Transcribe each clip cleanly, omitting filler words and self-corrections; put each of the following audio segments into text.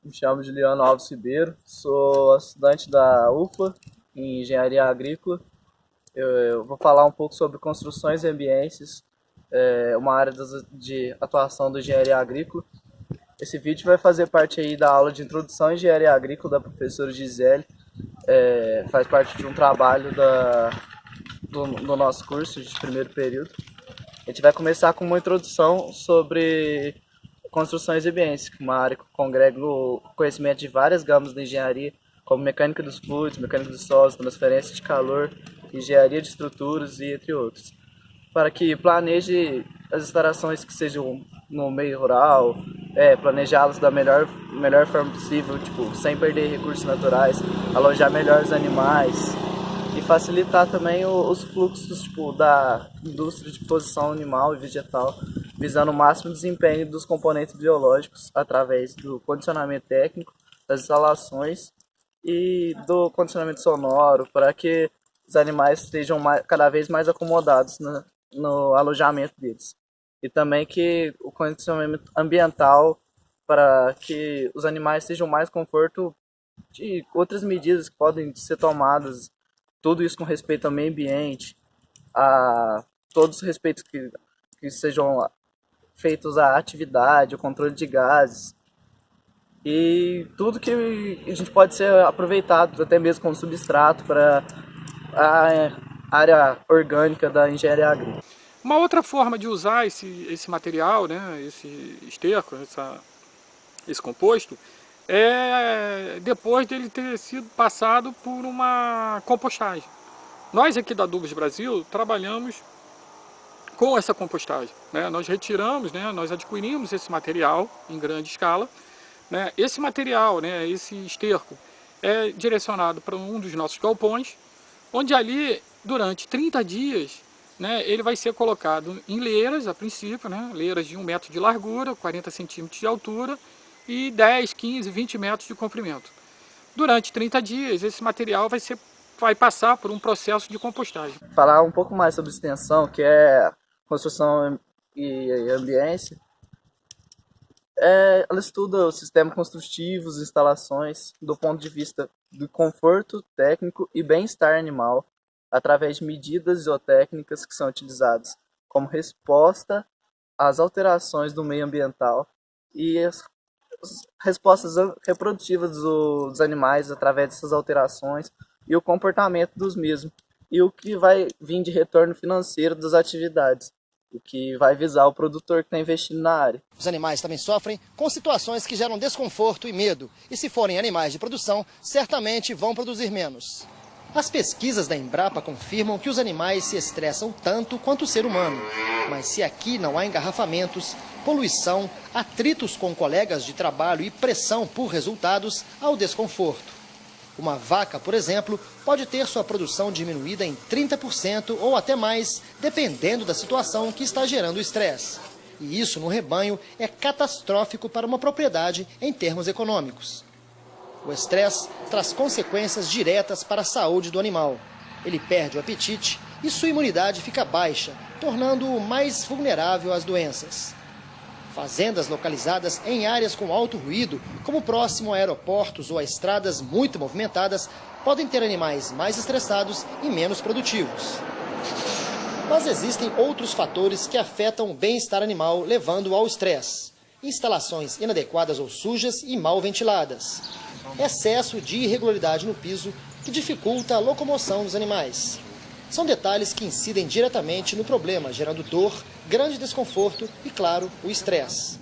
Me chamo Juliano Alves Ribeiro, sou estudante da UFA em Engenharia Agrícola. Eu vou falar um pouco sobre construções e ambientes, uma área de atuação da Engenharia Agrícola. Esse vídeo vai fazer parte aí da aula de Introdução à Engenharia Agrícola da professora Gisele. Faz parte de um trabalho do nosso curso de primeiro período. A gente vai começar com uma introdução sobre construções e ambientes, uma área que congrega o conhecimento de várias gamas da engenharia, como mecânica dos fluidos, mecânica dos solos, transferência de calor, engenharia de estruturas e entre outros. Para que planeje as instalações que sejam no meio rural, planejá-las da melhor forma possível, tipo, sem perder recursos naturais, alojar melhor os animais e facilitar também os fluxos tipo, da indústria de produção animal e vegetal, visando o máximo desempenho dos componentes biológicos através do condicionamento técnico, das instalações e do condicionamento sonoro, para que os animais estejam cada vez mais acomodados no alojamento deles. E também que o condicionamento ambiental, para que os animais tenham mais conforto de outras medidas que podem ser tomadas, tudo isso com respeito ao meio ambiente, a todos os respeitos que sejam feitos à atividade, ao controle de gases e tudo que a gente pode ser aproveitado até mesmo como substrato para a área orgânica da engenharia agrícola. Uma outra forma de usar esse material, né, esse esterco, esse composto, é depois dele ter sido passado por uma compostagem. Nós aqui da Adubos Brasil trabalhamos com essa compostagem, né? Nós retiramos, né, nós adquirimos esse material em grande escala, né? Esse material, né, esse esterco, é direcionado para um dos nossos galpões, onde ali, durante 30 dias, né, ele vai ser colocado em leiras, a princípio, né, leiras de 1 metro de largura, 40 centímetros de altura e 10, 15, 20 metros de comprimento. Durante 30 dias, esse material vai passar por um processo de compostagem. Falar um pouco mais sobre extensão, que é construção e ambiência, ela estuda o sistema construtivo, as instalações, do ponto de vista do conforto técnico e bem-estar animal, através de medidas zootécnicas que são utilizadas como resposta às alterações do meio ambiental e as respostas reprodutivas dos animais através dessas alterações e o comportamento dos mesmos, e o que vai vir de retorno financeiro das atividades, o que vai visar o produtor que está investindo na área. Os animais também sofrem com situações que geram desconforto e medo, e se forem animais de produção, certamente vão produzir menos. As pesquisas da Embrapa confirmam que os animais se estressam tanto quanto o ser humano. Mas se aqui não há engarrafamentos, poluição, atritos com colegas de trabalho e pressão por resultados, há o desconforto. Uma vaca, por exemplo, pode ter sua produção diminuída em 30% ou até mais, dependendo da situação que está gerando o estresse. E isso no rebanho é catastrófico para uma propriedade em termos econômicos. O estresse traz consequências diretas para a saúde do animal. Ele perde o apetite e sua imunidade fica baixa, tornando-o mais vulnerável às doenças. Fazendas localizadas em áreas com alto ruído, como próximo a aeroportos ou a estradas muito movimentadas, podem ter animais mais estressados e menos produtivos. Mas existem outros fatores que afetam o bem-estar animal, levando ao estresse. Instalações inadequadas ou sujas e mal ventiladas. Excesso de irregularidade no piso, que dificulta a locomoção dos animais. São detalhes que incidem diretamente no problema, gerando dor, grande desconforto e, claro, o estresse.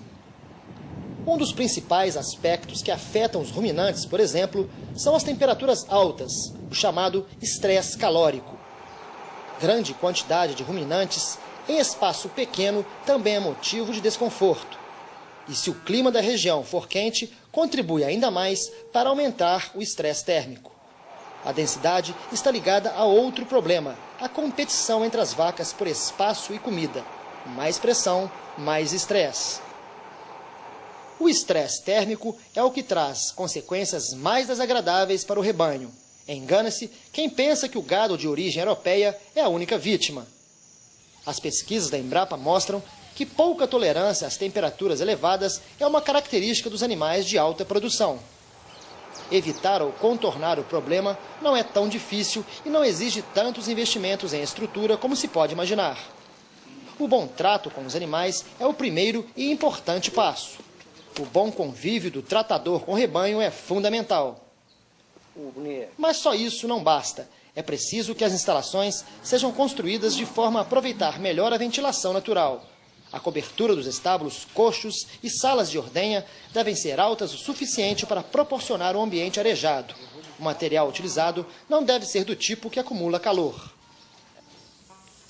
Um dos principais aspectos que afetam os ruminantes, por exemplo, são as temperaturas altas, o chamado estresse calórico. Grande quantidade de ruminantes em espaço pequeno também é motivo de desconforto. E se o clima da região for quente, contribui ainda mais para aumentar o estresse térmico. A densidade está ligada a outro problema, a competição entre as vacas por espaço e comida. Mais pressão, mais estresse. O estresse térmico é o que traz consequências mais desagradáveis para o rebanho. Engana-se quem pensa que o gado de origem europeia é a única vítima. As pesquisas da Embrapa mostram que pouca tolerância às temperaturas elevadas é uma característica dos animais de alta produção. Evitar ou contornar o problema não é tão difícil e não exige tantos investimentos em estrutura como se pode imaginar. O bom trato com os animais é o primeiro e importante passo. O bom convívio do tratador com o rebanho é fundamental. Mas só isso não basta. É preciso que as instalações sejam construídas de forma a aproveitar melhor a ventilação natural. A cobertura dos estábulos, coxos e salas de ordenha devem ser altas o suficiente para proporcionar um ambiente arejado. O material utilizado não deve ser do tipo que acumula calor.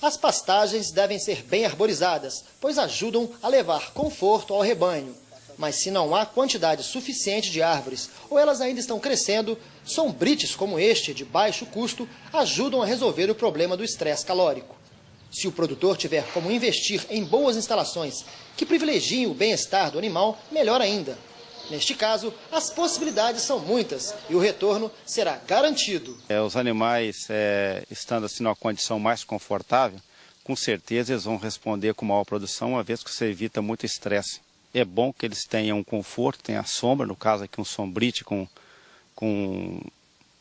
As pastagens devem ser bem arborizadas, pois ajudam a levar conforto ao rebanho. Mas se não há quantidade suficiente de árvores ou elas ainda estão crescendo, sombrites como este, de baixo custo, ajudam a resolver o problema do estresse calórico. Se o produtor tiver como investir em boas instalações que privilegiem o bem-estar do animal, melhor ainda. Neste caso, as possibilidades são muitas e o retorno será garantido. Os animais, estando assim numa condição mais confortável, com certeza eles vão responder com maior produção, uma vez que você evita muito estresse. É bom que eles tenham um conforto, tenham a sombra, no caso aqui um sombrite com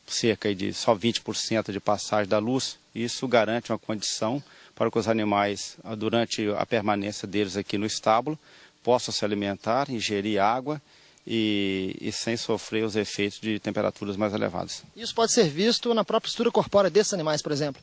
cerca de só 20% de passagem da luz. Isso garante uma condição para que os animais, durante a permanência deles aqui no estábulo, possam se alimentar, ingerir água e sem sofrer os efeitos de temperaturas mais elevadas. Isso pode ser visto na própria estrutura corpórea desses animais, por exemplo?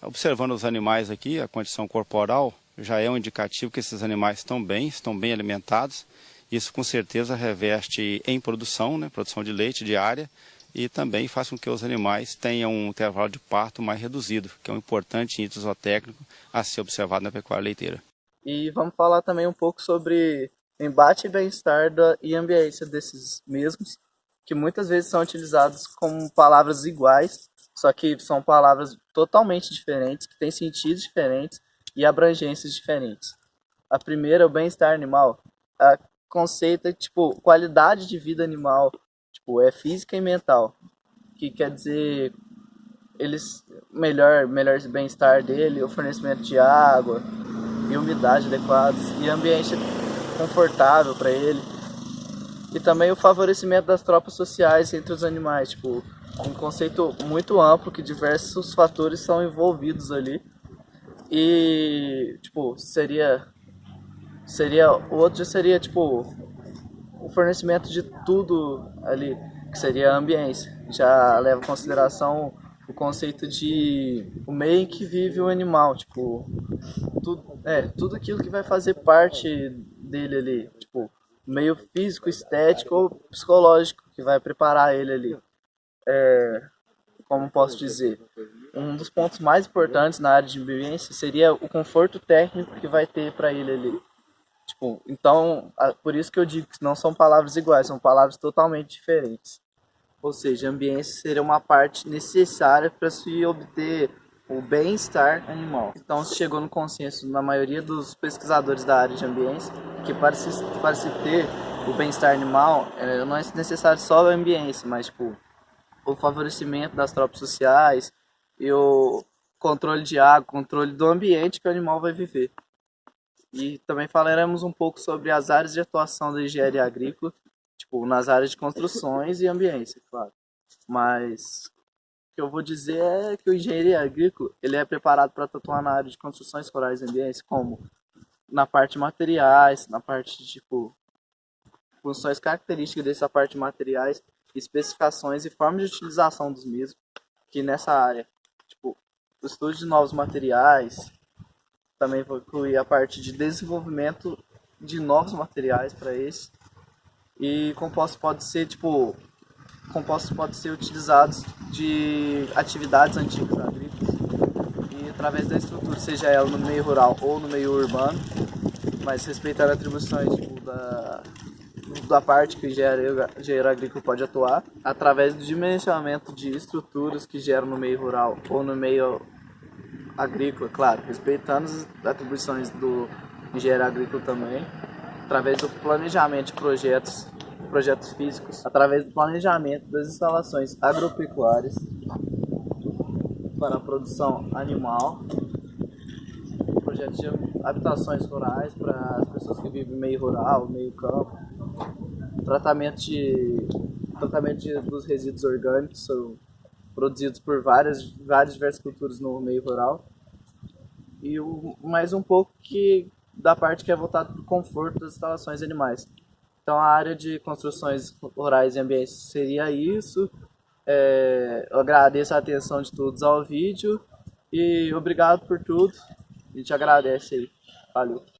Observando os animais aqui, a condição corporal já é um indicativo que esses animais estão bem alimentados. Isso com certeza reveste em produção, né, produção de leite diária, e também faz com que os animais tenham um intervalo de parto mais reduzido, que é um importante índice zootécnico a ser observado na pecuária leiteira. E vamos falar também um pouco sobre embate e bem-estar e ambiência desses mesmos, que muitas vezes são utilizados como palavras iguais, só que são palavras totalmente diferentes, que têm sentidos diferentes e abrangências diferentes. A primeira, o bem-estar animal, a conceito é tipo qualidade de vida animal, tipo, é física e mental, que quer dizer melhor bem-estar dele, o fornecimento de água e umidade adequados e ambiente confortável para ele, e também o favorecimento das tropas sociais entre os animais, tipo, um conceito muito amplo que diversos fatores são envolvidos ali. E tipo, o outro seria tipo o fornecimento de tudo ali, que seria a ambiência. Já leva em consideração o conceito de o meio em que vive o animal, tipo, tudo aquilo que vai fazer parte dele ali, tipo, meio físico, estético ou psicológico que vai preparar ele ali. Como posso dizer, um dos pontos mais importantes na área de ambiência seria o conforto técnico que vai ter para ele ali. Tipo, então, por isso que eu digo que não são palavras iguais, são palavras totalmente diferentes. Ou seja, a ambiência seria uma parte necessária para se obter o bem-estar animal. Então, se chegou no consenso na maioria dos pesquisadores da área de ambiência que para se ter o bem-estar animal, não é necessário só a ambiência, mas tipo, o favorecimento das tropas sociais e o controle de água, controle do ambiente que o animal vai viver. E também falaremos um pouco sobre as áreas de atuação da engenharia agrícola, tipo, nas áreas de construções e ambiência, claro. Mas o que eu vou dizer é que o engenheiro agrícola ele é preparado para atuar na área de construções rurais e ambiência, como na parte de materiais, na parte de tipo, funções características dessa parte de materiais, especificações e formas de utilização dos mesmos, que nessa área, tipo, o estudo de novos materiais, também vou incluir a parte de desenvolvimento de novos materiais para esse, e compostos podem ser utilizados de atividades antigas agrícolas e através da estrutura, seja ela no meio rural ou no meio urbano, mas respeitando atribuições tipo, da parte que o engenheiro agrícolo pode atuar, através do dimensionamento de estruturas que geram no meio rural ou no meio agrícola, claro, respeitando as atribuições do engenheiro agrícola também, através do planejamento de projetos físicos, através do planejamento das instalações agropecuárias para a produção animal, projetos habitações rurais para as pessoas que vivem meio rural, meio campo, tratamento dos resíduos orgânicos são produzidos por várias diversas culturas no meio rural, e mais um pouco da parte que é voltada para o conforto das instalações animais. Então a área de construções rurais e ambientes seria isso. Eu agradeço a atenção de todos ao vídeo e obrigado por tudo. A gente agradece aí. Valeu.